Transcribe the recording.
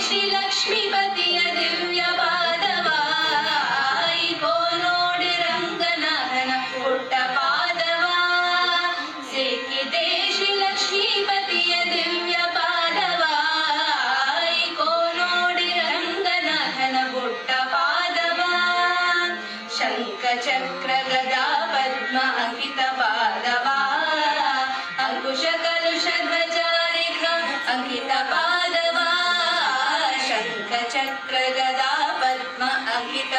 ಶ್ರೀ ಲಕ್ಷ್ಮೀಪತಿಯ ದಿವ್ಯ ಪಾದವಾ ಇಗೋ ನೋಡಿ ರಂಗನಾಥನ ಪುಟ್ಟ ಪಾದವಾ ಸಿಕ್ಕಿದೆ ಶ್ರೀ ಲಕ್ಷ್ಮೀಪತಿಯ ದಿವ್ಯ ಪಾದವಾ ಇಗೋ ನೋಡಿ ರಂಗನಾಥನ ಪುಟ್ಟ ಪಾದವಾ ಶಂಖ ಚಕ್ರ ಗದಾ ಪದ್ಮ ಅಂಕಿತ ಪಾದವಾ ಅಂಕುಶ ಕಲುಷ ಧ್ವಜಾರೇಖ ಅಂಕಿತ ಪಾದವಾ ಶಂಖ ಚಕ್ರ ಗದಾ ಪದ್ಮ ಅಂಕಿತ